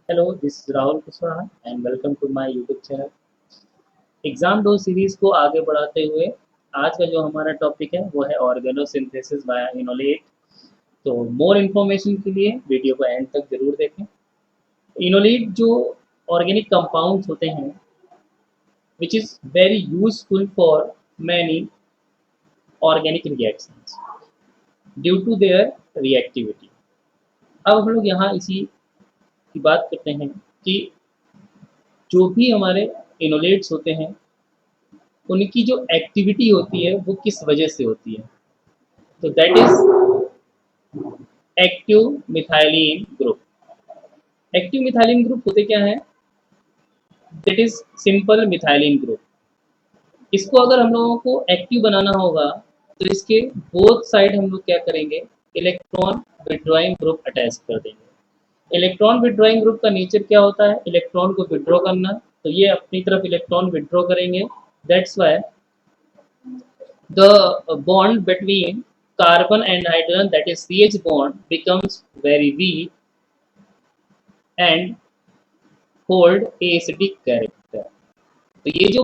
Hello, this is Rahul Kushwaha and welcome to my YouTube channel. Exam डो series को आगे बढ़ाते हुए आज का जो हमारा टॉपिक है वो है ऑर्गेनोसिंथेसिस बाय इनोलेट। तो मोर इन्फॉर्मेशन के लिए वीडियो को एंड तक जरूर देखें। इनोलेट जो ऑर्गेनिक कंपाउंड्स होते हैं which is very useful for many organic reactions due to their reactivity. अब हम लोग यहाँ इसी की बात करते हैं कि जो भी हमारे इनोलेट्स होते हैं उनकी जो एक्टिविटी होती है वो किस वजह से होती है। तो that is active methylene group. Active methylene group होते क्या है? That is simple methylene group. इसको अगर हम लोगों को एक्टिव बनाना होगा तो इसके बोथ साइड हम लोग क्या करेंगे, इलेक्ट्रॉन विड्रॉइंग ग्रुप अटैच कर देंगे। इलेक्ट्रॉन विड्रॉइंग ग्रुप का नेचर क्या होता है? इलेक्ट्रॉन को विड्रॉ करना। तो ये अपनी तरफ इलेक्ट्रॉन विड्रॉ करेंगे। That's why the bond between carbon and hydrogen, that is CH bond, becomes very weak and hold acidic character. तो ये जो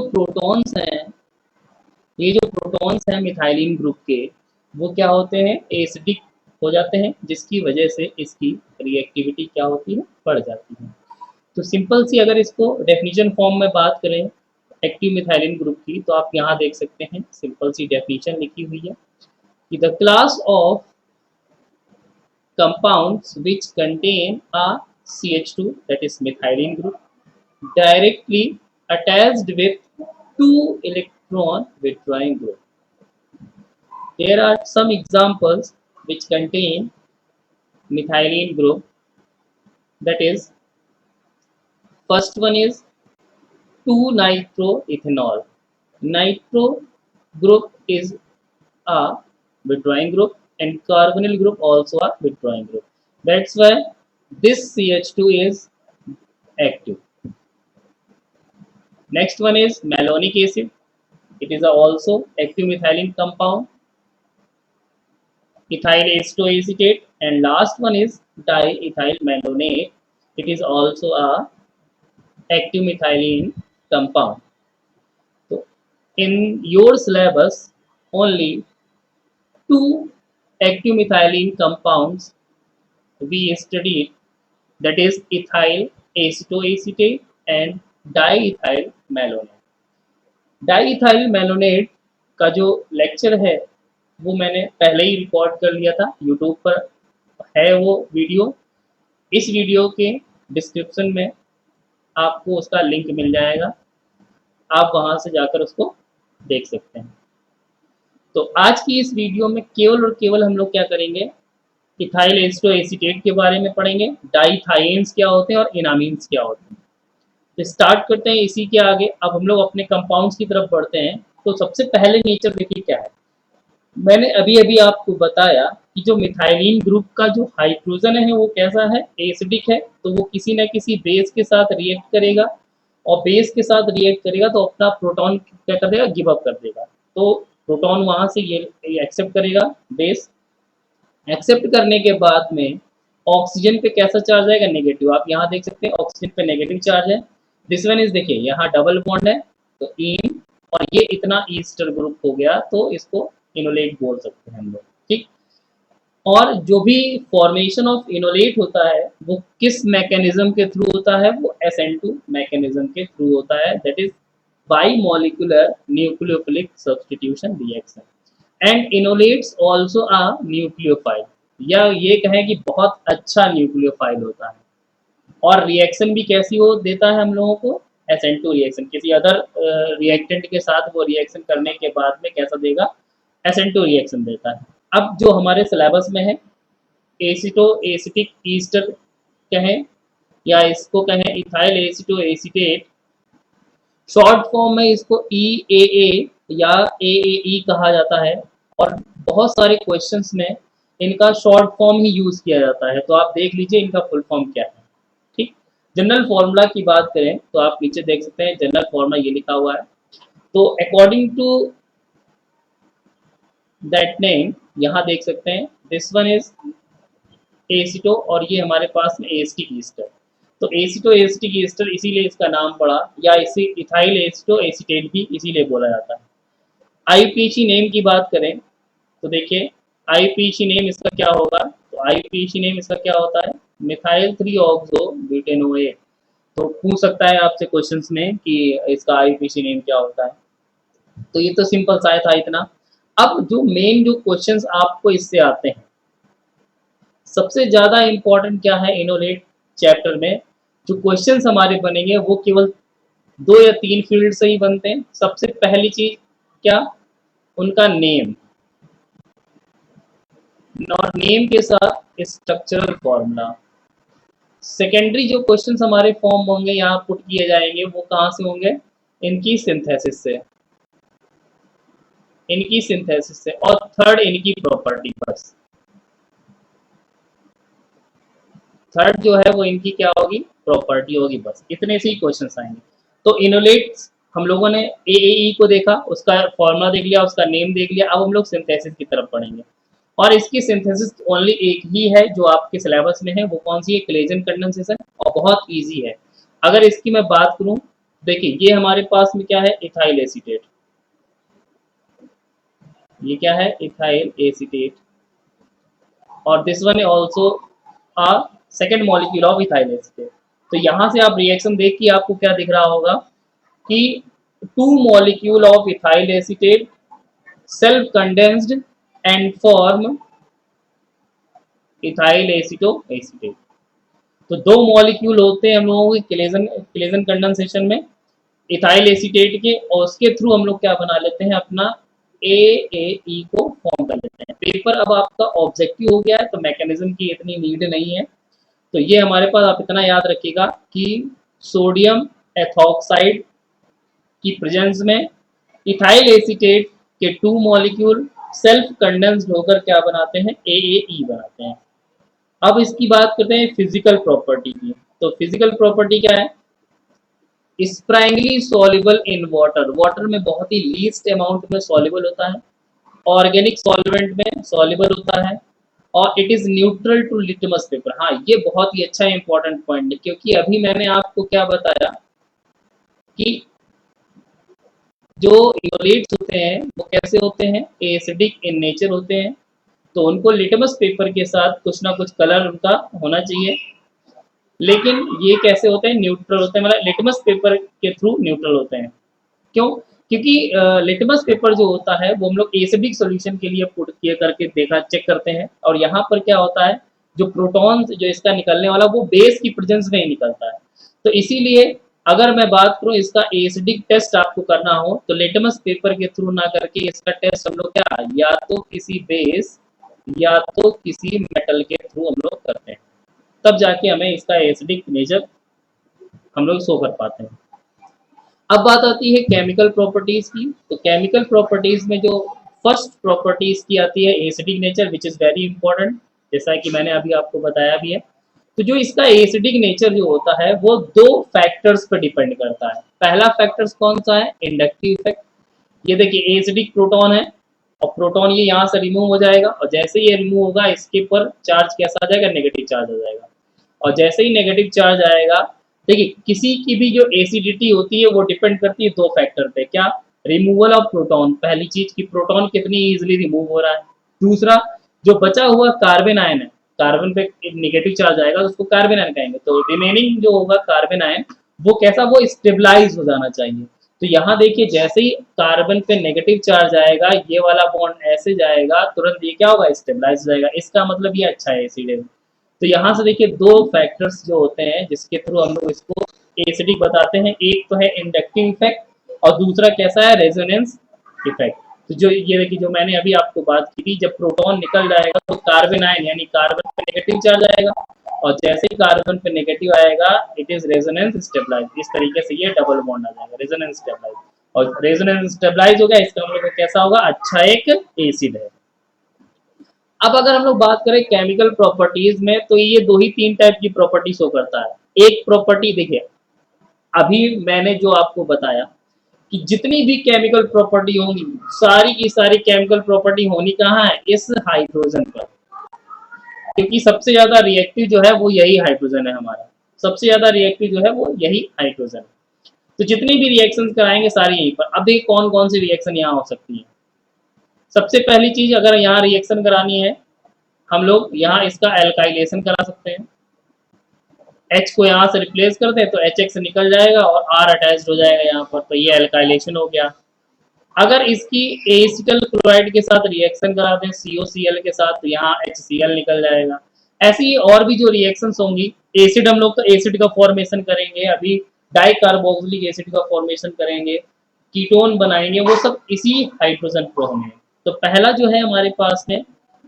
प्रोटॉन्स हैं मिथाइलिन ग्रुप के, वो क्या होते हैं? एसिडिक हो जाते हैं, जिसकी वजह से इसकी रिएक्टिविटी क्या होती है? बढ़ जाती है। तो सिंपल सी अगर इसको डेफिनेशन फॉर्म में बात करें एक्टिव मिथाइलिन ग्रुप की, तो आप यहाँ देख सकते हैं सिंपल सी डेफिनेशन लिखी हुई है कि the class of compounds which contain a CH2, that is methylene group, directly attached with two electron withdrawing group. There are some examples which contain methylene group, that is first one is 2-nitroethanol. Nitro group is a withdrawing group and carbonyl group also a withdrawing group. That's why this CH2 is active. Next one is malonic acid. It is also active methylene compound. Ethyl acetoacetate, and last one is diethyl malonate. It is also a active methylene compound. So in your syllabus, only two active methylene compounds we studied, that is ethyl acetoacetate and diethyl malonate. Diethyl malonate का जो lecture है वो मैंने पहले ही record कर लिया था, YouTube पर है वो वीडियो। इस वीडियो के डिस्क्रिप्शन में आपको उसका लिंक मिल जाएगा, आप वहां से जाकर उसको देख सकते हैं। तो आज की इस वीडियो में केवल और केवल हम लोग क्या करेंगे, इथाइल एसिटोएसीटेट के बारे में पढ़ेंगे, डाईथाइन्स क्या होते हैं और इनामीन्स क्या होते हैं। तो स्टार्ट करते हैं इसी के आगे। अब हम लोग अपने कंपाउंड्स की तरफ बढ़ते हैं। तो सबसे पहले नेचर देखिए क्या है। मैंने अभी अभी आपको बताया कि जो मिथाइलिन ग्रुप का जो हाइड्रोजन है वो कैसा है? एसिडिक है। तो वो किसी न किसी बेस के साथ रिएक्ट करेगा और बेस के साथ रिएक्ट करेगा तो अपना प्रोटॉन क्या कर देगा? गिव अप कर देगा। तो प्रोटॉन वहां से ये एक्सेप्ट करेगा, बेस एक्सेप्ट करने के बाद में ऑक्सीजन पे कैसा चार्ज आएगा? नेगेटिव। आप यहाँ देख सकते हैं ऑक्सीजन पे नेगेटिव चार्ज है। दिस वन इज, देखिए यहाँ डबल बॉन्ड है तो इन, और ये इतना ईस्टर ग्रुप हो गया तो इसको इनोलेट बोल सकते हैं हम लोग, ठीक। और जो भी फॉर्मेशन ऑफ इनोलेट होता है वो किस मैकेनिज्म के थ्रू होता है? वो SN2 मैकेनिज्म के थ्रू होता है, that is bimolecular nucleophilic substitution reaction. And enolates also a nucleophile, या ये कहें कि बहुत अच्छा न्यूक्लियोफाइल होता है। और रिएक्शन भी कैसी हो देता है हम लोगों को? SN2 reaction. किसी अदर रिएक्टेंट के साथ वो रिएक्शन करने के बाद में कैसा देगा? SN2 रिएक्शन देता है। अब जो हमारे सिलेबस में है एसिटो एसिटिक ईस्टर कहें या इसको कहें इथाइल एसिटो एसिटेट, शॉर्ट फॉर्म में इसको EAA या AAE कहा जाता है। और बहुत सारे क्वेश्चंस में इनका शॉर्ट फॉर्म ही यूज किया जाता है। तो आप देख लीजिए इनका फुल फॉर्म क्या है, ठीक। जनरल फॉर्मूला की बात करें तो आप नीचे देख सकते हैं जनरल फॉर्मूला ये लिखा हुआ है। तो अकॉर्डिंग टू दैट नेम यहाँ देख सकते हैं दिस वन इज एसिटो और ये हमारे पास में एसिटिक ईस्टर। तो एसिटो एसिटिक ईस्टर इसीलिए इसका नाम पड़ा, या इसे इथाइल एसिटो एसीटेट भी इसीलिए बोला जाता है। आईपीसी नेम की बात करें तो देखिए आईपीसी नेम इसका क्या होगा, तो आईपीसी नेम इसका क्या होता है, मिथाइल 3 ऑक्सो ब्यूटेनोएट। तो पूछ सकता है आपसे क्वेश्चंस में कि इसका आईपीसी नेम क्या होता है। तो ये तो सिंपल सा था इतना। अब जो मेन जो क्वेश्चंस आपको इससे आते हैं, सबसे ज्यादा इंपॉर्टेंट क्या है इनोलेट चैप्टर में, जो क्वेश्चंस हमारे बनेंगे वो केवल 2 या 3 फील्ड से ही बनते हैं। सबसे पहली चीज क्या, उनका नेम, और नेम के साथ स्ट्रक्चरल फॉर्मूला। सेकेंडरी जो क्वेश्चंस हमारे फॉर्म होंगे यहाँ पुट किए जाएंगे वो कहाँ से होंगे, इनकी सिंथेसिस से, इनकी सिंथेसिस से। और थर्ड इनकी प्रॉपर्टी, बस थर्ड जो है वो इनकी क्या होगी, प्रॉपर्टी होगी, बस इतने से ही क्वेश्चन आएंगे। तो इनोलेट्स हम लोगों ने एएई को देखा, उसका फॉर्मूला देख लिया, उसका नेम देख लिया। अब हम लोग सिंथेसिस की तरफ पढ़ेंगे, और इसकी सिंथेसिस ओनली एक ही है जो आपके सिलेबस में है, वो कौन सी है, क्लेजन कंडेंसेशन, और बहुत इजी है। अगर इसकी मैं बात करूं, देखिए ये हमारे पास में क्या है, इथाइल एसीटेट, ये क्या है, इथाइल एसीटेट, और this one also a second molecule of ethyl acetate. तो यहां से आप रिएक्शन देख के आपको क्या दिख रहा होगा कि 2 molecule of ethyl acetate self condensed and form ethyl aceto acetate. तो 2 मॉलिक्यूल होते हैं हम लोगों के क्लेजन कंडेंसेशन में इथाइल एसीटेट के, और उसके थ्रू हम लोग क्या बना लेते हैं, अपना AAE को फॉर्म कर लेते हैं। पेपर अब आपका ऑब्जेक्टिव हो गया है, तो मैकेनिज्म की इतनी नीड नहीं है। तो ये हमारे पास आप इतना याद रखिएगा कि सोडियम एथॉक्साइड की प्रेजेंस में इथाइल एसीटेट के 2 मॉलिक्यूल सेल्फ कंडेंस्ड होकर क्या बनाते हैं, AAE बनाते हैं। अब इसकी बात करते हैं फिजिकल प्रॉपर्टी की। तो फिजिकल प्रॉपर्टी क्या है, sparingly soluble in water, water में बहुत ही लीस्ट अमाउंट में सॉल्युबल होता है, ऑर्गेनिक सॉल्वेंट में सॉल्युबल होता है, और it is neutral to litmus paper. हाँ, ये बहुत ही अच्छा इंपॉर्टेंट पॉइंट है, क्योंकि अभी मैंने आपको क्या बताया कि जो इनोलेट्स होते हैं वो कैसे होते हैं, एसिडिक इन नेचर होते हैं। तो उनको लिटमस पेपर के साथ कुछ ना कुछ कलर उनका होना चाहिए, लेकिन ये कैसे होते हैं, न्यूट्रल होते हैं, मतलब लिटमस पेपर के थ्रू न्यूट्रल होते हैं। क्यों, क्योंकि लिटमस पेपर जो होता है वो हम लोग एसिडिक सॉल्यूशन के लिए पुट किए करके देखा चेक करते हैं, और यहाँ पर क्या होता है, जो प्रोटॉन जो इसका निकलने वाला वो बेस की प्रेजेंस में ही निकलता है। तो इसीलिए अगर मैं बात करूं इसका एसिडिक टेस्ट आपको करना हो, तो लिटमस पेपर के थ्रू ना करके इसका टेस्ट हम लोग क्या, या तो किसी बेस या तो किसी मेटल के थ्रू हम लोग करते हैं, तब जाके हमें इसका एसिडिक नेचर हम लोग शो कर पाते हैं। अब बात आती है केमिकल प्रॉपर्टीज की। तो केमिकल प्रॉपर्टीज में जो फर्स्ट प्रॉपर्टीज की आती है acidic nature, which is very important, जैसा कि मैंने अभी आपको बताया भी है। तो जो इसका एसिडिक नेचर जो होता है वो 2 फैक्टर्स पर डिपेंड करता है। पहला फैक्टर्स कौन सा है, इंडक्टिव इफेक्ट। ये देखिए एसिडिक प्रोटॉन है, और प्रोटॉन ये यहाँ से रिमूव हो जाएगा, और जैसे ही ये रिमूव होगा इसके पर चार्ज कैसा आ जाएगा, नेगेटिव चार्ज आ जाएगा। और जैसे ही नेगेटिव चार्ज आएगा, देखिए किसी की भी जो एसिडिटी होती है वो डिपेंड करती है 2 फैक्टर पे, क्या, रिमूवल ऑफ प्रोटॉन, पहली चीज की प्रोटॉन कितनी इजिली रिमूव हो रहा है। दूसरा, जो बचा हुआ कार्बन आयन है, कार्बन पे नेगेटिव चार्ज आएगा तो उसको कार्बन आयन कहेंगे, तो रिमेनिंग जो होगा कार्बन आयन वो कैसा, वो स्टेबलाइज हो जाना चाहिए। तो यहाँ देखिए जैसे ही कार्बन पे नेगेटिव चार्ज आएगा, ये वाला बॉन्ड ऐसे जाएगा, तुरंत ये क्या होगा, स्टेबलाइज हो जाएगा। इसका मतलब ये अच्छा है एसिड है। तो यहाँ से देखिए 2 फैक्टर्स जो होते हैं जिसके थ्रू हम लोग इसको एसिडिक बताते हैं, एक तो है इंडक्टिव इफेक्ट और दूसरा कैसा है, रेजोनेंस इफेक्ट। तो जो ये देखिए जो मैंने अभी आपको बात की थी, जब प्रोटॉन निकल जाएगा तो कार्बन आयन यानी कार्बन पे नेगेटिव चार्ज आएगा, और जैसे ही कार्बन पे नेगेटिव आएगा इट इज रेजोनेंस स्टेबलाइज। इस तरीके से ये डबल बॉन्ड आ जाएगा, रेजोनेंस स्टेबलाइज। और रेजोनेंस स्टेबलाइज हो गया, इसका मतलब कैसा होगा, अच्छा एक एसिड है। अब अगर हम लोग बात करें केमिकल प्रॉपर्टीज में, तो ये 2 ही 3 टाइप की प्रॉपर्टी शो करता है। एक प्रॉपर्टी देखिए अभी मैंने जो आपको बताया कि जितनी भी केमिकल प्रॉपर्टी होंगी, सारी की सारी केमिकल प्रॉपर्टी होनी कहाँ है, इस हाइड्रोजन पर, क्योंकि सबसे ज्यादा रिएक्टिव जो है वो यही हाइड्रोजन है हमारा। सबसे ज्यादा रिएक्टिव जो है वो यही हाइड्रोजन। तो जितनी भी रिएक्शन कराएंगे सारी यहीं पर। अब देखिए कौन कौन सी रिएक्शन यहाँ हो सकती है। सबसे पहली चीज, अगर यहाँ रिएक्शन करानी है, हम लोग यहाँ इसका एल्काइलेशन करा सकते हैं। H को यहाँ से रिप्लेस कर दें तो HX निकल जाएगा और R अटैच्ड हो जाएगा यहाँ पर, तो ये एल्काइलेशन हो गया। अगर इसकी एसिटल क्लोराइड के साथ रिएक्शन करा दें COCl के साथ, तो यहाँ HCl निकल जाएगा। ऐसी ही और भी जो रिएक्शंस होंगी, एसिड हम लोग तो एसिड का फॉर्मेशन करेंगे, अभी डाई कार्बोक्सिलिक एसिड का फॉर्मेशन करेंगे, कीटोन बनाएंगे, वो सब इसी हाइड्रोजन फ्लो में। तो पहला जो है हमारे पास में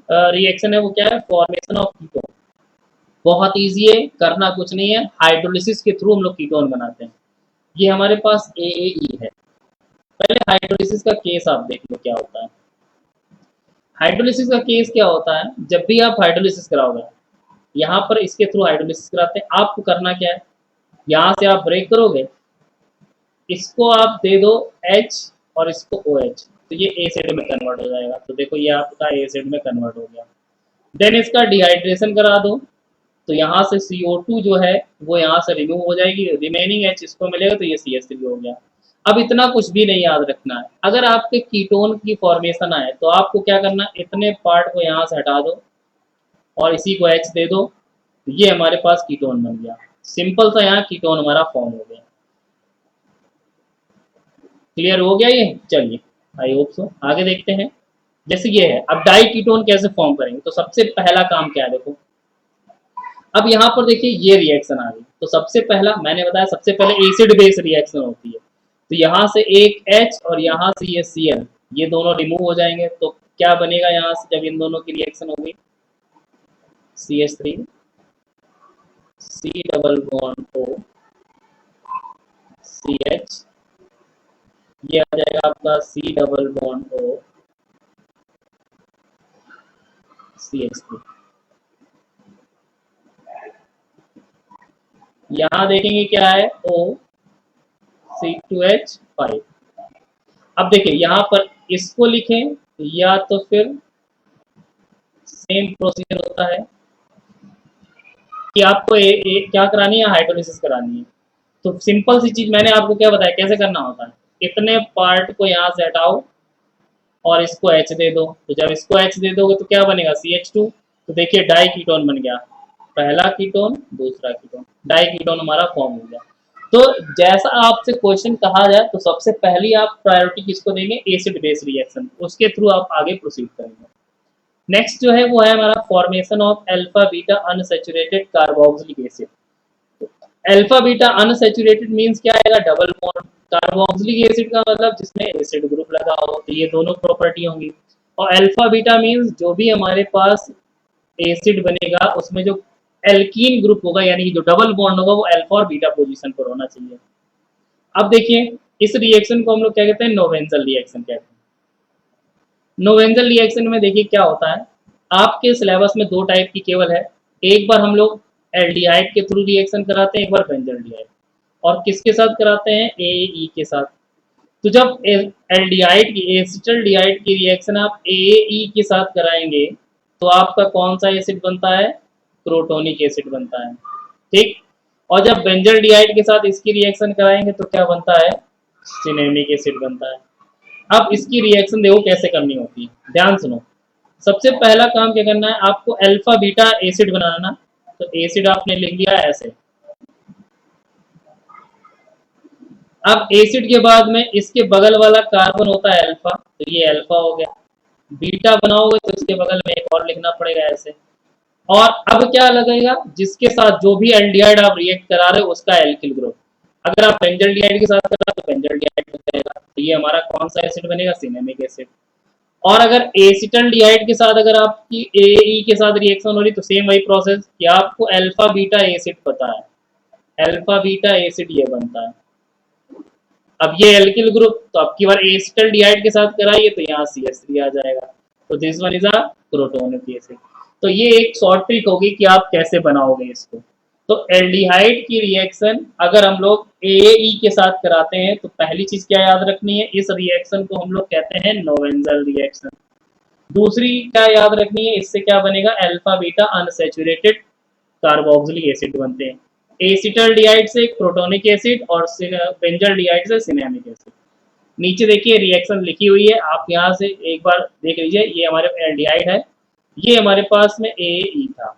रिएक्शन है वो क्या है, फॉर्मेशन ऑफ कीटोन। बहुत ईजी है, करना कुछ नहीं है, हाइड्रोलिसिस के थ्रू हम लोग कीटोन बनाते हैं। ये हमारे पास AAE है। पहले हाइड्रोलिसिस का केस आप देख लो क्या होता है। हाइड्रोलिसिस का केस क्या होता है, जब भी आप हाइड्रोलिसिस कराओगे, यहाँ पर इसके थ्रू हाइड्रोलिसिस कराते हैं, आपको करना क्या है, यहाँ से आप ब्रेक करोगे, इसको आप दे दो H और इसको OH, तो ये एसिड में कन्वर्ट हो जाएगा। तो देखो ये आपका एसिड में कन्वर्ट हो गया। देन इसका डिहाइड्रेशन करा दो, तो यहाँ से CO2 जो है वो यहाँ से रिमूव हो जाएगी, रिमेनिंग H इसको मिलेगा, तो ये CH3 हो गया। अब इतना कुछ भी नहीं याद रखना है। अगर आपके कीटोन की फॉर्मेशन आए तो आपको क्या करना है, इतने पार्ट को यहाँ से हटा दो और इसी को H दे दो, तो ये हमारे पास कीटोन बन गया। सिंपल सा यहाँ कीटोन हमारा फॉर्म हो गया। क्लियर हो गया ये? चलिए आई होप सो। आगे देखते हैं। जैसे ये है, अब डाई कीटोन कैसे फॉर्म करेंगे, तो सबसे पहला काम क्या है, देखो अब यहाँ पर देखिए ये रिएक्शन आ गई। तो सबसे पहला मैंने बताया, सबसे पहले एसिड बेस रिएक्शन होती है। तो यहाँ से एक H और यहाँ से ये Cl, ये दोनों रिमूव हो जाएंगे। तो क्या बनेगा यहाँ से, जब इन दोनों की रिएक्शन होगी, CH3 C double bond O CH, ये आ जाएगा आपका C double bond O CH3। यहाँ देखेंगे क्या है, O C2H5। अब देखिए यहाँ पर इसको लिखें या तो फिर सेम प्रोसीजर होता है कि आपको क्या करानी है, हाइड्रोलिसिस करानी है। तो सिंपल सी चीज मैंने आपको क्या बताया कैसे करना होता है, इतने पार्ट को यहाँ से हटाओ और इसको H दे दो। तो जब इसको H दे दोगे तो क्या बनेगा, CH2। तो देखिए डाई कीटोन बन गया, पहला कीटोन दूसरा कीटोन, डाई कीटोन हमारा फॉर्म हो गया। तो जैसा आपसे क्वेश्चन कहा जाए तो सबसे पहली आप प्रायोरिटी किसको देंगे, एसिड बेस रिएक्शन, उसके थ्रू आप आगे प्रोसीड करेंगे। नेक्स्ट जो है वो है हमारा formation of alpha beta unsaturated carboxylic acid. Alpha beta unsaturated means क्या आएगा, डबल बॉन्ड। कार्बोक्सिलिक एसिड का मतलब जिसमें एसिड ग्रुप लगा हो, तो ये दोनों प्रॉपर्टी होंगी। और अल्फा बीटा मींस जो भी हमारे पास एसिड बनेगा उसमें जो एल्कीन ग्रुप होगा, यानी कि जो डबल बॉन्ड होगा, वो अल्फा और बीटा पोजीशन पर होना चाहिए। अब देखिए इस रिएक्शन को हम लोग क्या कहते हैं, नोवेंजल रिएक्शन कहते हैं। नोवेंजल रिएक्शन में देखिए क्या होता है, आपके सिलेबस में दो टाइप की केवल है। एक बार हम लोग एल्डिहाइड के थ्रू रिएक्शन कराते हैं, एक बार बेंजल्डिहाइड। और किसके साथ कराते हैं, AE के साथ। तो जब एल्डिहाइड की एसिटल्डिहाइड की रिएक्शन आप AE के साथ कराएंगे तो आपका कौन सा एसिड बनता है, क्रोटोनिक एसिड बनता है, ठीक। और जब बेंजल्डिहाइड के साथ इसकी रिएक्शन कराएंगे तो क्या बनता है, सिनेमिक एसिड बनता है। अब इसकी रिएक्शन देखो कैसे करनी होती है, ध्यान सुनो। सबसे पहला काम क्या करना है, आपको अल्फा बीटा एसिड बनाना। तो एसिड आपने लिख लिया ऐसे। अब एसिड के बाद में इसके बगल वाला कार्बन होता है अल्फा, तो ये अल्फा हो गया। बीटा बनाओगे तो इसके बगल में एक और लिखना पड़ेगा ऐसे। और अब क्या लगेगा, जिसके साथ जो भी एल्डिहाइड आप रिएक्ट करा रहे हो उसका एल्किल ग्रुप। अगर आप बेंजल्डिहाइड के साथ कर रहे हो तो बेंजल्डिहाइड बनेगा, तो ये हमारा कौन सा एसिड बनेगा, सिनेमिक एसिड। और अगर एसिटल्डिहाइड के साथ अगर आपकी AE के साथ रिएक्शन हो रही तो सेम वही प्रोसेस कि आपको अल्फा बीटा एसिड पता है, अल्फा बीटा एसिड ये बनता है। अब ये एल्किल ग्रुप, तो अब की बार एसिटल्डिहाइड के साथ कराइए तो यहाँ CH3 आ जाएगा। तो this one is a crotonic acid. तो ये एक शॉर्ट ट्रिक होगी कि आप कैसे बनाओगे इसको। तो एल्डिहाइड की रिएक्शन अगर हम लोग AE के साथ कराते हैं तो पहली चीज क्या याद रखनी है, इस रिएक्शन को हम लोग कहते हैं नोवेंजल रिएक्शन। दूसरी क्या याद रखनी है, इससे क्या बनेगा, alpha beta unsaturated carboxylic acid बनते हैं। एसिटल्डिहाइड से प्रोटोनिक एसिड और बेंजल्डिहाइड से सिनेमिक एसिड। नीचे देखिए रिएक्शन लिखी हुई है, आप यहाँ से एक बार देख लीजिए। ये हमारे एल्डिहाइड है, ये हमारे पास में ए था।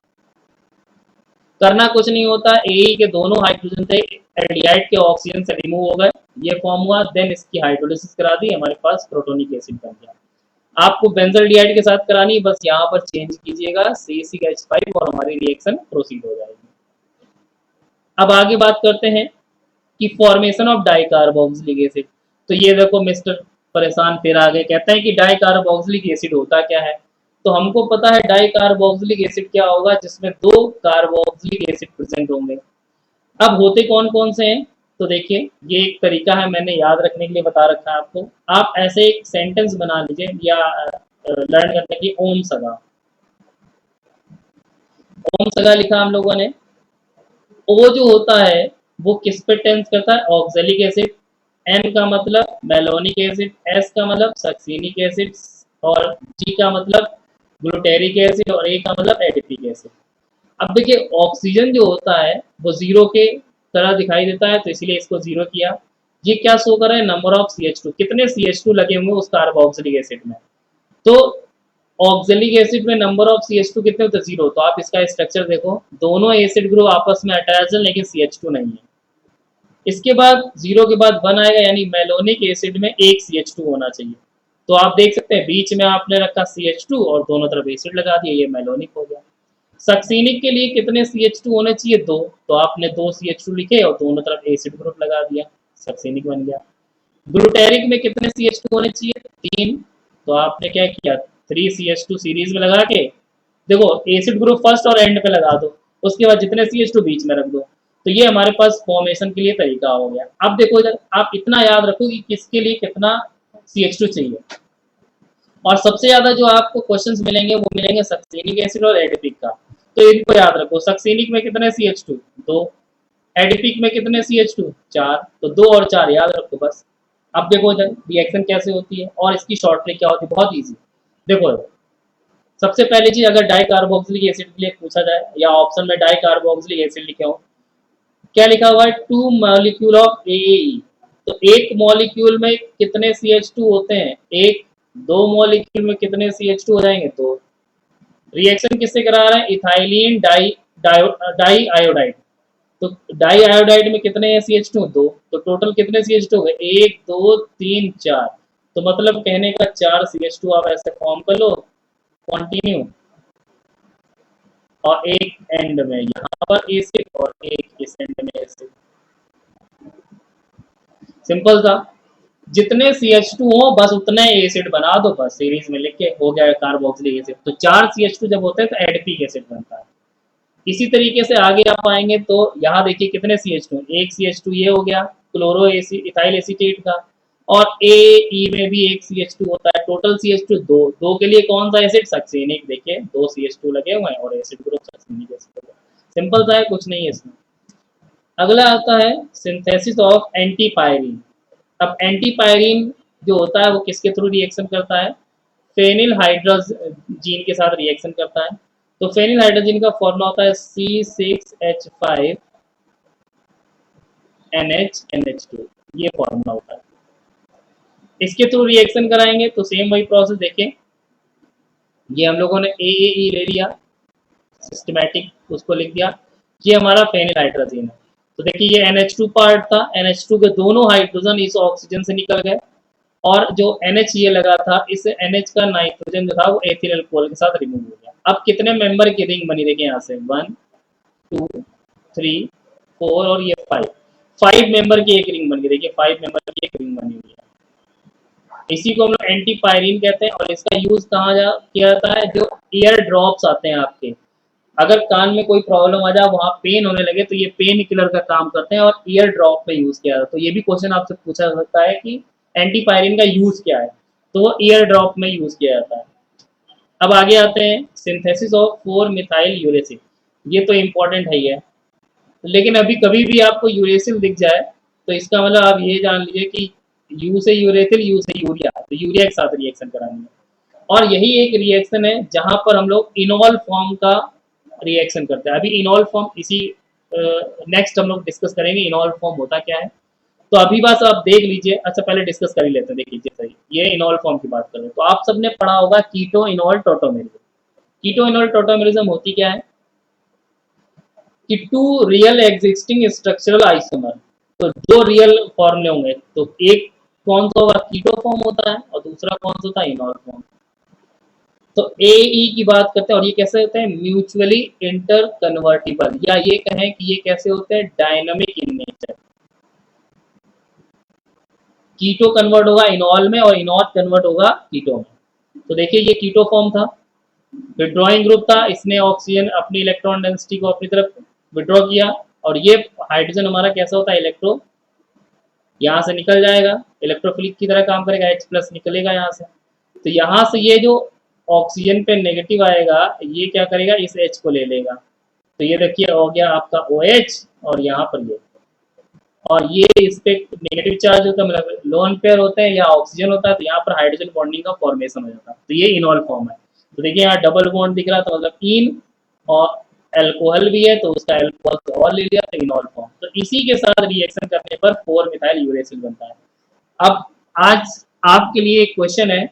करना कुछ नहीं होता, ए के दोनों हाइड्रोजन थे, एल्डिहाइड के ऑक्सीजन से रिमूव हो गए, ये फॉर्म हुआ, देन इसकी हाइड्रोलिसिस करा दी, हमारे पास प्रोटोनिक एसिड बन गया। आपको बेंजल्डिहाइड के साथ करानी, बस यहाँ पर चेंज कीजिएगा CH5 और हमारी रिएक्शन प्रोसीड हो जाएगी। अब आगे बात करते हैं कि फॉर्मेशन ऑफ डाइकार्बोक्सिलिक एसिड। तो ये देखो मिस्टर परेशान फिर आगे कहते हैं कि डाइकार्बोक्सिलिक एसिड होता क्या है। तो हमको पता है डाइकार्बोक्सिलिक एसिड क्या होगा, जिसमें दो कार्बोक्सिलिक एसिड प्रेजेंट होंगे। अब होते कौन कौन से हैं, तो देखिए ये एक तरीका है, मैंने याद रखने के लिए बता रखा है आपको। आप ऐसे एक सेंटेंस बना लीजिए या लर्न करने की, ओम सगा। ओम सगा लिखा हम लोगों ने। ओ जो होता है वो किस पे टेंस करता है, ऑक्जेलिक एसिड। एन का मतलब मेलोनिक एसिड, एस का मतलब सक्सीनिक एसिड, और जी का मतलब ग्लूटेरिक एसिड, और ए का मतलब एडिपिक एसिड। अब देखिए ऑक्सीजन जो होता है वो जीरो के तरह दिखाई देता है, तो इसलिए इसको जीरो किया। ये क्या शो कर रहा है, नंबर ऑफ CH2, कितने CH2 लगे होंगे उस कार्बोक्सिलिक एसिड में। तो ऑक्जेलिक एसिड में नंबर ऑफ CH2 कितने होते हैं, जीरो। तो आप इसका स्ट्रक्चर देखो, दोनों एसिड ग्रुप आपस में अटैच है लेकिन CH2 नहीं है। इसके बाद जीरो के बाद वन आएगा, यानी मेलोनिक एसिड में एक CH2 होना चाहिए। तो आप देख सकते हैं बीच में आपने रखा CH2 और दोनों तरफ एसिड लगा दिया, ये मेलोनिक हो गया। सक्सीनिक के लिए कितने CH2 होने चाहिए, दो। तो आपने दो CH2 लिखे और दोनों तरफ एसिड ग्रुप लगा दिया, सक्सीनिक बन गया। ग्लूटेरिक में कितने CH2 होने चाहिए, तीन। तो आपने क्या किया, 3 CH2 सीरीज में लगा के, देखो एसिड ग्रुप फर्स्ट और एंड पे लगा दो, उसके बाद जितने CH2 बीच में रख दो। तो ये हमारे पास फॉर्मेशन के लिए तरीका हो गया। अब देखो इधर आप इतना याद रखो कि किसके लिए कितना CH2 चाहिए। और सबसे ज्यादा जो आपको क्वेश्चंस मिलेंगे वो मिलेंगे सक्सीनिक एसिड और एडिपिक का। तो इनको याद रखो, सक्सीनिक में कितने CH2, दो। एडिपिक में कितने CH2, चार। तो दो और चार याद रखो बस। अब देखो इधर रिएक्शन कैसे होती है और इसकी शॉर्ट ट्रिक क्या होती है, बहुत इजी। देखो सबसे पहली चीज, अगर डाइकार्बोक्सिलिक एसिड के लिए पूछा जाए या ऑप्शन में डाइकार्बोक्सिलिक एसिड लिखे हो, क्या लिखा हुआ है, 2 मॉलिक्यूल ऑफ AAE। तो एक मॉलिक्यूल में कितने CH2 होते हैं, एक। दो मॉलिक्यूल में कितने CH2 हो जाएंगे, दो। रिएक्शन किससे करा रहे हैं, इथाइलिन डाई आयोडाइड। तो डाई आयोडाइड में कितने हैं CH2, दो। तो टोटल कितने CH2 हो गए, एक, दो, तीन, चार। तो मतलब कहने का चार CH2 आप ऐसे फॉर्म कर लो, कंटिन्यू। और एक एंड में यहाँ पर एसिड और एक इस एंड में एसिड। सिंपल था। जितने CH2 हो बस उतने एसिड बना दो, बस सीरीज में लिख के हो गया कार्बोक्सिलिक एसिड। तो चार CH2 जब होते हैं तो एडिपिक एसिड बनता है। इसी तरीके से आगे आप आएंगे तो यहाँ देखिए कितने CH2, एक CH2 ये हो गया क्लोरो इथाइल एसीटेट का। और AE में भी एक CH2 होता है, टोटल CH2 दो। दो के लिए कौन सा एसिड, सक्सेनिक। देखिए दो CH2 लगे हुए हैं और acid group succinic acid. Simple सा है, कुछ नहीं है इसमें। अगला आता है सिंथेसिस ऑफ एंटीपायरीन। अब एंटीपायरीन जो होता है वो किसके थ्रू रिएक्शन करता है, फेनिल हाइड्रोजीन के साथ रिएक्शन करता है। तो फेनिल हाइड्रोजीन का फॉर्मूला होता है C6H5NH2, ये फॉर्मूला होता है। इसके थ्रू रिएक्शन कराएंगे तो सेम वही प्रोसेस। देखिए ये हम लोगों ने AAE ले लिया, सिस्टमैटिक उसको लिख दिया, ये हमारा फेनिल हाइड्रोजीन है। तो देखिए ये NH2 पार्ट था, NH2 के दोनों हाइड्रोजन इस ऑक्सीजन से निकल गए, और जो NH ये लगा था, इस NH का नाइट्रोजन जो था वो एथिल अल्कोहल के साथ रिमूव हो गया। अब कितने मेंबर की रिंग बनी, देखिए यहाँ से 1 2 3 4 और ये 5, 5 मेंबर की एक रिंग बन गई। देखिए 5 मेंबर की एक रिंग बनी हुई है। इसी को हम लोग एंटीपायरीन कहते हैं। और इसका यूज कहाँ किया जाता है, जो ईयर ड्रॉप्स आते हैं आपके, अगर कान में कोई प्रॉब्लम आ जाए, वहां पेन होने लगे, तो ये पेन किलर का काम करते हैं और ईयर ड्रॉप पे यूज किया जाता है। तो ये भी क्वेश्चन आपसे पूछा सकता है कि एंटीपायरीन का यूज क्या है, तो वो ईयर ड्रॉप में यूज किया जाता है। अब आगे आते हैं सिंथेसिस ऑफ 4 मिथाइल यूरेसिल। ये तो इंपॉर्टेंट है ही है, लेकिन अभी कभी भी आपको यूरेसिल दिख जाए तो इसका मतलब आप ये जान लीजिए कि यू से यूरेसिल, यू से यूरिया, तो यूरिया के साथ रिएक्शन करानी है। और यही एक रिएक्शन है जहां पर हम लोग इनॉल फॉर्म का रिएक्शन करते हैं। अभी इनॉल फॉर्म इसी नेक्स्ट हम लोग डिस्कस करेंगे इनॉल्व फॉर्म होता क्या है। तो अभी बस आप देख लीजिए, अच्छा पहले डिस्कस कर ही लेते हैं, देख लीजिए सही, ये इनॉल्व फॉर्म की बात करें तो आप सबने पढ़ा होगा कीटो इनॉल्व टोटोमेरिज्म। कीटो इनॉल्व टोटोमेरिज्म होती क्या है कि two real existing structural isomer, तो दो रियल फॉर्मूले होंगे, तो एक कौन सा होगा कीटो फॉर्म होता है और दूसरा कौन सा होता है इनॉल्व फॉर्म। तो ए ई की बात करते हैं और ये कैसे होते हैं म्यूचुअली इंटर कन्वर्टिबल, या ये कहें कि ये कैसे होते हैं dynamic in nature. Keto convert होगा इनॉल में और इनॉल कन्वर्ट होगा कीटो में। तो देखिए ये कीटो फॉर्म था, विड्रॉइंग ग्रुप था, इसने ऑक्सीजन अपनी इलेक्ट्रॉन डेंसिटी को अपनी तरफ विड्रॉ किया, और ये हाइड्रोजन हमारा कैसा होता है इलेक्ट्रो, यहाँ से निकल जाएगा, इलेक्ट्रोफिलिक की तरह काम करेगा, H प्लस निकलेगा यहाँ से। तो यहाँ से ये जो ऑक्सीजन पे नेगेटिव आएगा ये क्या करेगा इस H को ले लेगा, तो ये देखिए हो गया आपका OH, और यहाँ पर ये, और ये इस पे नेगेटिव चार्ज होता है, मतलब लोन पेयर होते हैं या ऑक्सीजन होता है, तो यहाँ पर हाइड्रोजन बॉन्डिंग का फॉर्मेशन हो जाता है, तो ये इनॉल फॉर्म है। तो देखिए यहाँ डबल बॉन्ड दिख रहा था, मतलब इन, और एल्कोहल भी है तो उसका एल्कोहल से और ले लिया तो इनॉल फॉर्म। तो इसी के साथ रिएक्शन करने पर 4 मिथाइल यूरेसिल बनता है। अब आज आपके लिए एक क्वेश्चन है,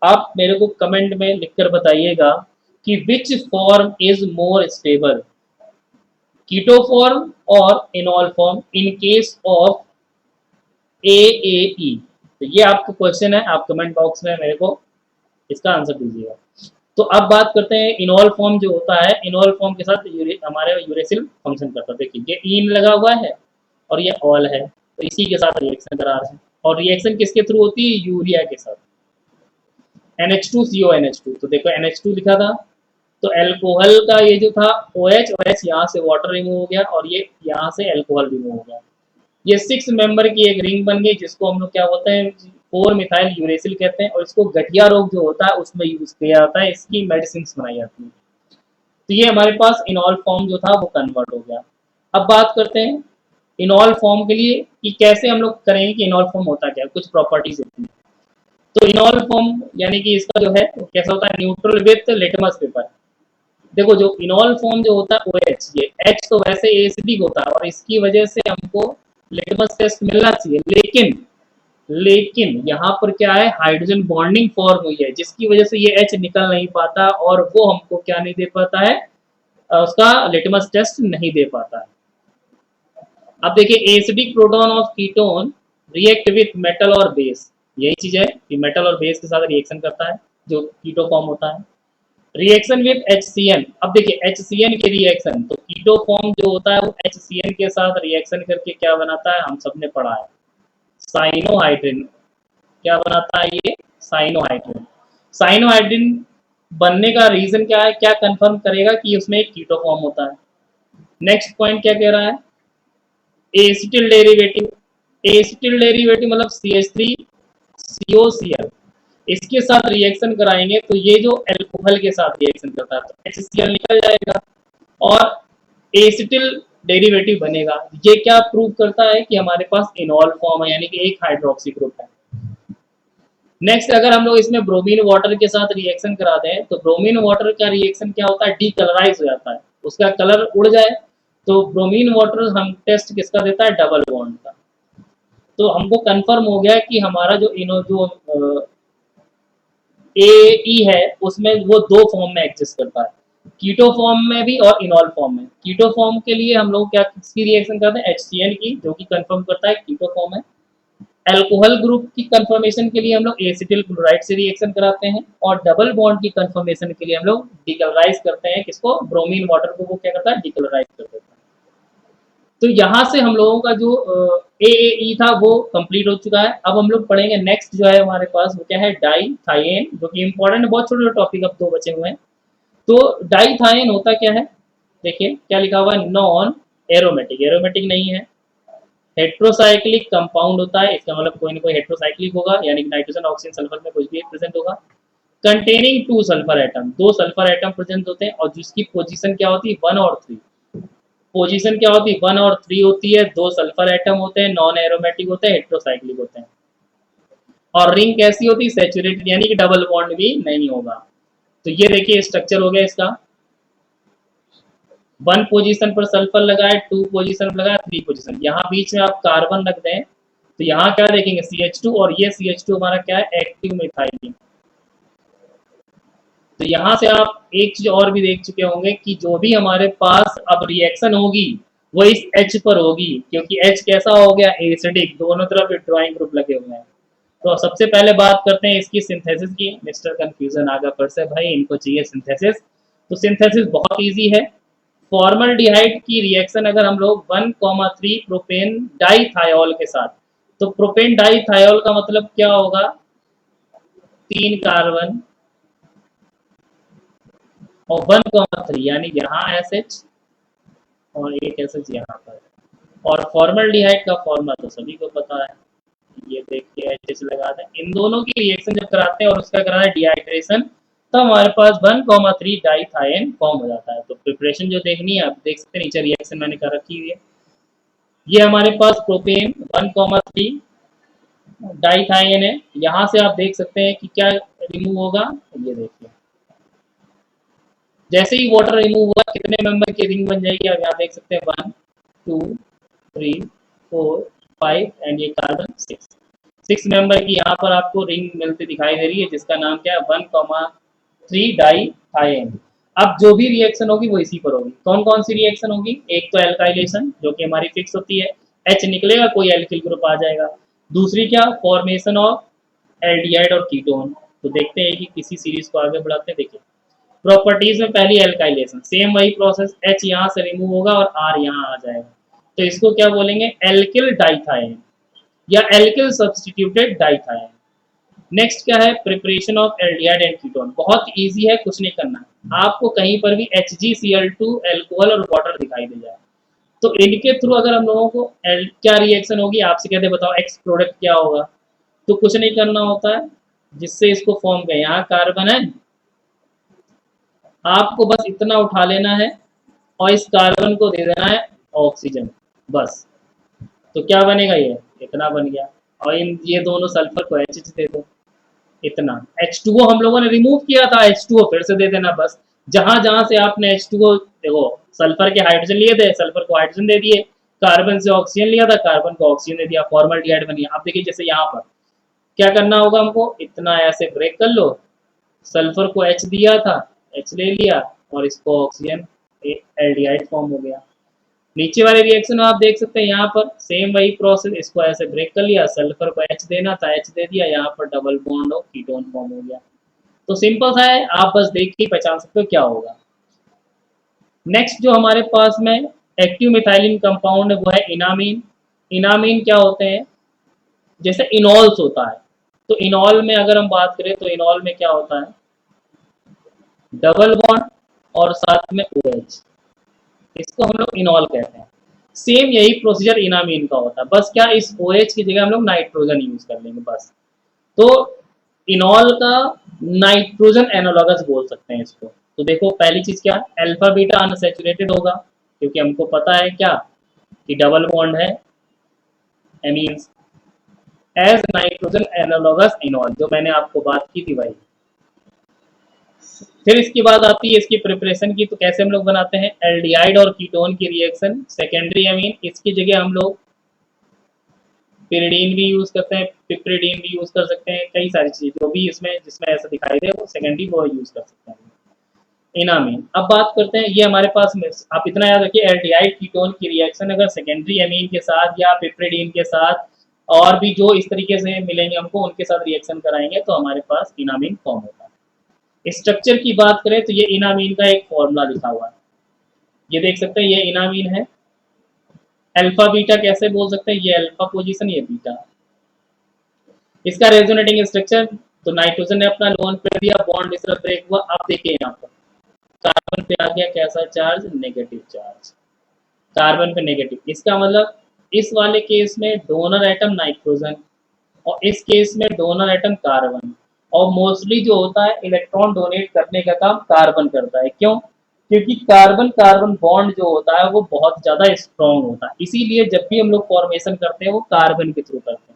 आप मेरे को कमेंट में लिखकर बताइएगा कि which form is more stable, keto form और enol form in case of AAE। तो ये आपका क्वेश्चन है, आप कमेंट बॉक्स में मेरे को इसका आंसर दीजिएगा। तो अब बात करते हैं इनॉल फॉर्म जो होता है, इनॉल फॉर्म के साथ हमारे यूरेसिल फंक्शन करता है। देखिए ये इन लगा हुआ है और ये ऑल है, तो इसी के साथ रिएक्शन करा रहे हैं, और रिएक्शन किसके थ्रू होती है यूरिया के साथ, NH2CONH2। तो देखो NH2 लिखा था, तो एल्कोहल का ये जो था OH, OH यहाँ से वाटर रिमूव हो गया और ये यहाँ से एल्कोहल रिमूव हो गया, ये 6 मेंबर की एक रिंग बन गई जिसको हम लोग क्या बोलते हैं 4 मिथाइल यूरेसिल कहते हैं, और इसको गठिया रोग जो होता है उसमें यूज किया जाता है, इसकी मेडिसिन बनाई जाती है। तो ये हमारे पास इनॉल फॉर्म जो था वो कन्वर्ट हो गया। अब बात करते हैं इनॉल फॉर्म के लिए कि कैसे हम लोग करेंगे कि इनॉल फॉर्म होता क्या है, कुछ प्रॉपर्टीज होती है। तो इनॉल फॉर्म यानी कि इसका जो है वो कैसा होता है न्यूट्रल विथ लिटमस पेपर। देखो जो इनॉल फॉर्म जो होता है OH, ये H तो वैसे एसिडिक होता है और इसकी वजह से हमको लिटमस टेस्ट मिलना चाहिए, लेकिन लेकिन यहाँ पर क्या है हाइड्रोजन बॉन्डिंग फॉर्म हुई है जिसकी वजह से ये H निकल नहीं पाता और वो हमको क्या नहीं दे पाता है, उसका लिटमस टेस्ट नहीं दे पाता है। अब देखिए acidic proton of ketone react with metal और बेस, यही चीज है कि मेटल और बेस के साथ रिएक्शन करता है जो कीटो फॉर्म होता है। रिएक्शन विद HCN, अब देखिए HCN के रिएक्शन, तो कीटो फॉर्म जो होता है वो HCN के साथ रिएक्शन करके क्या बनाता है, हम सबने पढ़ा है साइनोहाइड्रिन। क्या बनाता है ये साइनोहाइड्रिन। साइनोहाइड्रिन बनने का रीजन क्या है, क्या कंफर्म करेगा कि उसमें एक कीटो फॉर्म होता है। नेक्स्ट पॉइंट क्या कह रहा है, एसिटिल डेरिवेटिव, एसिटिल डेरिवेटिव मतलब CH3COCl, इसके साथ रिएक्शन कराएंगे तो ये जो एल्कोहल के साथ रिएक्शन करता है तो HCl निकल जाएगा और एसिटिल डेरिवेटिव बनेगा। ये क्या प्रूव करता है कि हमारे पास इनॉल फॉर्म है, यानी कि एक हाइड्रोक्सी ग्रुप है। नेक्स्ट अगर हम लोग इसमें ब्रोमीन वाटर के साथ रिएक्शन करा दें तो ब्रोमीन वाटर का रिएक्शन क्या होता है डीकलराइज हो जाता है, उसका कलर उड़ जाए, तो ब्रोमीन वाटर हम टेस्ट किसका देता है डबल बॉन्ड का। तो हमको कंफर्म हो गया कि हमारा जो इनो जो AE है उसमें वो दो फॉर्म में एग्जिस्ट करता है, कीटो फॉर्म में भी और इनॉल फॉर्म में। कीटो फॉर्म के लिए हम लोग क्या किसकी रिएक्शन करते हैं HCl की, जो कि कंफर्म करता है कीटो फॉर्म है। एल्कोहल ग्रुप की कंफर्मेशन के लिए हम लोग एसिटिल क्लोराइड से रिएक्शन कराते हैं, और डबल बॉन्ड की कंफर्मेशन के लिए हम लोग डिकलराइज करते हैं किसको, ब्रोमीन वाटर को, वो क्या करता है डिकलराइज कर देता है। तो यहाँ से हम लोगों का जो AAE था वो कंप्लीट हो चुका है। अब हम लोग पढ़ेंगे नेक्स्ट जो है हमारे पास वो क्या है डाईथाइएन, जो कि इंपॉर्टेंट है, बहुत छोटे छोटे टॉपिक अब दो बचे हुए हैं। तो डाईथाइएन होता क्या है, देखिए क्या लिखा हुआ है नॉन एरोमेटिक, एरोमेटिक नहीं है, हेट्रोसाइक्लिक कंपाउंड होता है, इसका मतलब कोई ना कोई हेट्रोसाइक्लिक होगा, यानी कि नाइट्रोजन ऑक्सीजन सल्फर में कुछ भी प्रेजेंट होगा। Containing 2 sulphur atom, 2 sulphur atom present होते हैं और जिसकी पोजीशन क्या होती है 1 और 3, पोजीशन क्या होती है 1 और 3 होती है, 2 सल्फर एटम होते हैं, नॉन एरोमेटिक होते हैं, हेट्रोसाइक्लिक होते हैं, और रिंग कैसी होती है सैचुरेटेड, यानी कि डबल बॉन्ड भी नहीं होगा। तो ये देखिए स्ट्रक्चर हो गया इसका, वन पोजीशन पर सल्फर लगाए, टू पोजीशन पर लगाए, थ्री पोजीशन, यहाँ बीच में आप कार्बन रख दें तो यहाँ क्या देखेंगे CH2, और ये CH2 हमारा क्या है, एक्टिव मिथाइलिन। तो यहाँ से आप एक चीज और भी देख चुके होंगे कि जो भी हमारे पास अब रिएक्शन होगी वो इस H पर होगी, क्योंकि H कैसा हो गया, एसिडिक, दोनों तरफ ड्राइंग ग्रुप लगे हुए हैं। तो सबसे पहले बात करते हैं इसकी सिंथेसिस की। मिस्टर कंफ्यूजन आ गया फिर से, भाई इनको चाहिए सिंथेसिस। तो सिंथेसिस बहुत इजी है। फॉर्मल्डिहाइड की रिएक्शन अगर हम लोग 1,3 प्रोपेन डाइथायोल के साथ, तो प्रोपेन डाइथायोल का मतलब क्या होगा, 3 कार्बन और 1,3 यानी यहाँ SH और एक SH यहाँ पर। और फॉर्मल्डिहाइड का फॉर्मूला तो सभी को पता है, ये देखिए एच लगा दें। इन दोनों की रिएक्शन जब कराते हैं और उसका कराना है डिहाइड्रेशन, तो हमारे पास 1,3 डाइथायन फॉर्म हो जाता है। तो प्रिपरेशन जो देखनी है आप देख सकते हैं, नीचे रिएक्शन मैंने कर रखी हुई है। ये हमारे पास प्रोपेन 1,3 डाइथायन है। यहाँ से आप देख सकते हैं कि क्या रिमूव होगा, ये देखिए जैसे ही वाटर रिमूव हुआ कितने मेंबर की रिंग बन जाएगी, आप यहाँ देख सकते हैं 1 2 3 4 5 एंड ये कार्बन 6 मेंबर की यहाँ पर आपको रिंग मिलती दिखाई दे रही है, जिसका नाम क्या है, 1,3 डाइथायन। अब जो भी रिएक्शन होगी वो इसी पर होगी। कौन कौन सी रिएक्शन होगी, एक तो एल्काइलेशन जो कि हमारी फिक्स होती है, H निकलेगा कोई एल्किल ग्रुप आ जाएगा। दूसरी क्या, फॉर्मेशन ऑफ एल्डिहाइड और कीटोन। तो देखते हैं कि किसी सीरीज को आगे बढ़ाते हैं। देखिए प्रॉपर्टीज में पहली एल्काइलेशन, सेम वही प्रोसेस, H यहाँ से रिमूव होगा और R यहाँ आ जाएगा, तो इसको क्या बोलेंगे, एल्किल डाइथायन या एल्किल सब्स्टिट्यूटेड डाइथायन। नेक्स्ट क्या है, preparation of aldehyde and ketone. बहुत इजी है, कुछ नहीं करना, आपको कहीं पर भी HgCl2 एल्कोहल और वाटर दिखाई दे जाए तो इनके थ्रू अगर हम लोगों को क्या रिएक्शन होगी, आपसे कहते बताओ एक्स प्रोडक्ट क्या होगा, तो कुछ नहीं करना होता है, जिससे इसको फॉर्म किया, यहाँ कार्बन है, आपको बस इतना उठा लेना है और इस कार्बन को दे देना है ऑक्सीजन, बस। तो क्या बनेगा, ये इतना बन गया। और इन ये दोनों सल्फर को H दे दो, इतना। H2O हम लोगों ने रिमूव किया था, H2O फिर से दे देना बस। जहां जहां से आपने H2O, देखो सल्फर के हाइड्रोजन लिए थे, सल्फर को हाइड्रोजन दे दिए, कार्बन से ऑक्सीजन लिया था, कार्बन को ऑक्सीजन दे दिया, फॉर्मल्डिहाइड बन गया। अब देखिए जैसे यहाँ पर क्या करना होगा हमको, इतना ऐसे ब्रेक कर लो, सल्फर को H दिया था, H ले लिया और इसको ऑक्सीजन, एल्डिहाइड फॉर्म हो गया। नीचे वाले रिएक्शन में आप देख सकते हैं, यहाँ पर सेम वही प्रोसेस, इसको ऐसे ब्रेक कर लिया, सल्फर को H देना था, H दे दिया, यहाँ पर डबल बॉन्ड और कीटोन फॉर्म हो गया। तो सिंपल सा है, आप बस देख के पहचान सकते हो क्या होगा। नेक्स्ट जो हमारे पास में एक्टिव मिथाइलिन कंपाउंड है वो है इनामीन। इनामीन क्या होते हैं, जैसे इनॉल्स होता है, तो इनॉल में अगर हम बात करें तो इनॉल में क्या होता है, डबल बॉन्ड और साथ में OH, इसको हम लोग इनॉल कहते हैं। सेम यही प्रोसीजर इनामीन का होता है, बस क्या इस OH की जगह हम लोग नाइट्रोजन यूज कर लेंगे बस। तो इनॉल का नाइट्रोजन एनालॉगस बोल सकते हैं इसको। तो देखो पहली चीज क्या, अल्फा बीटा अनसैचुरेटेड होगा, क्योंकि हमको पता है क्या कि डबल बॉन्ड है amines, as nitrogen analogous enol, जो मैंने आपको बात की थी भाई। फिर इसकी बात आती है इसकी प्रिपरेशन की, तो कैसे हम लोग बनाते हैं, एल्डिहाइड और कीटोन की रिएक्शन, सेकेंडरी अमीन, इसकी जगह हम लोग पिरिडीन भी यूज करते हैं, पिप्रिडीन भी यूज कर सकते हैं, कई सारी चीजें जो भी इसमें जिसमें ऐसा दिखाई दे वो सेकेंडरी वो यूज कर सकते हैं। इनामीन, अब बात करते हैं, ये हमारे पास में आप इतना याद रखिए, एल्डिहाइड कीटोन की रिएक्शन अगर सेकेंडरी अमीन के साथ या पिप्रिडीन के साथ और भी जो इस तरीके से मिलेंगे हमको उनके साथ रिएक्शन कराएंगे तो हमारे पास इनामीन फॉर्म होता है। स्ट्रक्चर की बात करें तो ये इनामीन का एक फॉर्मूला लिखा हुआ है, ये देख सकते हैं, ये इनामीन है। अल्फा बीटा कैसे बोल सकते हैं, ये अल्फा पोजीशन, ये बीटा। इसका रेजोनेटिंग स्ट्रक्चर, तो नाइट्रोजन ने अपना लोन पेयर दिया, बॉन्ड इस तरह ब्रेक हुआ। आप देखिए यहाँ पर कार्बन पे आ गया कैसा चार्ज, नेगेटिव चार्ज, कार्बन पे नेगेटिव, इसका मतलब इस वाले केस में डोनर एटम नाइट्रोजन और इस केस में डोनर एटम कार्बन। और मोस्टली जो होता है इलेक्ट्रॉन डोनेट करने का काम कार्बन करता है, क्यों, क्योंकि कार्बन कार्बन बॉन्ड जो होता है वो बहुत ज्यादा स्ट्रॉन्ग होता है, इसीलिए जब भी हम लोग फॉर्मेशन करते हैं वो कार्बन के थ्रू करते हैं।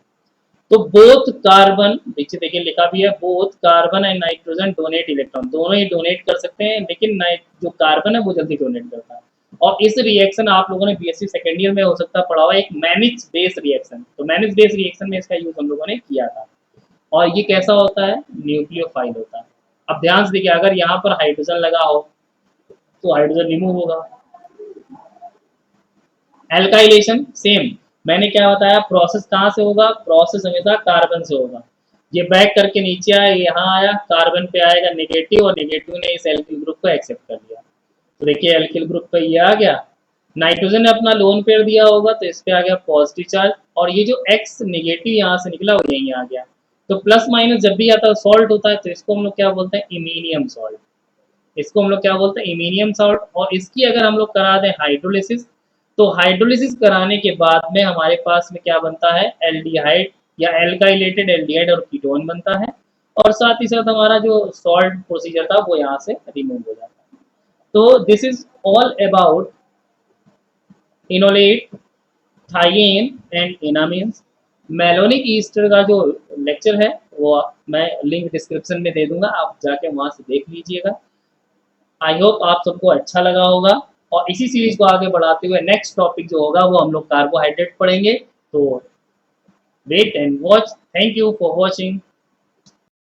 तो बोथ कार्बन, नीचे देखिए लिखा भी है, both carbon and nitrogen donate electron, दोनों ही डोनेट कर सकते हैं, लेकिन जो कार्बन है वो जल्दी डोनेट करता है। और इस रिएक्शन आप लोगों ने बीएससी सेकेंड ईयर में हो सकता है पढ़ा हुआ, एक मैनिज बेस रिएक्शन। तो मैनिज बेस रिएक्शन में इसका यूज हम लोगों ने किया था। और ये कैसा होता है, न्यूक्लियोफाइल होता है। अब ध्यान से देखिए, अगर यहाँ पर हाइड्रोजन लगा हो तो हाइड्रोजन रिमूव होगा। एल्काइलेशन सेम, मैंने क्या बताया, प्रोसेस कहाँ से होगा, प्रोसेस हमेशा कार्बन से होगा। ये बैक करके नीचे आया, यहाँ आया, कार्बन पे आएगा नेगेटिव, और नेगेटिव ने इस एल्किल ग्रुप को एक्सेप्ट कर लिया। तो देखिए एल्किल ग्रुप पे ये आ गया, नाइट्रोजन ने अपना लोन पेयर दिया होगा तो इस पे आ गया पॉजिटिव चार्ज, और ये जो एक्स नेगेटिव यहाँ से निकला वो यहीं आ गया। तो प्लस माइनस जब भी आता है सॉल्ट होता है, तो इसको हम लोग क्या बोलते हैं, इमीनियम सॉल्ट। इसको हम लोग क्या बोलते हैं, इमीनियम सॉल्ट। और इसकी अगर हम लोग करा दें हाइड्रोलिसिस, तो हाइड्रोलिसिस कराने के बाद में हमारे पास में क्या बनता है, एल्डिहाइड या एल्काइलेटेड एल्डिहाइड और कीटोन बनता है। और साथ ही साथ हमारा जो सॉल्ट प्रोसीजर था वो यहाँ से रिमूव हो जाता है। तो this is all about enolate, thiene and enamines. Malonic ester का जो लेक्चर है वो मैं लिंक डिस्क्रिप्शन में दे दूंगा, आप जाके वहां से देख लीजिएगा। आई होप आप सबको अच्छा लगा होगा। और इसी सीरीज को आगे बढ़ाते हुए नेक्स्ट टॉपिक जो होगा वो हम लोग कार्बोहाइड्रेट पढ़ेंगे। तो wait and watch. Thank you for watching.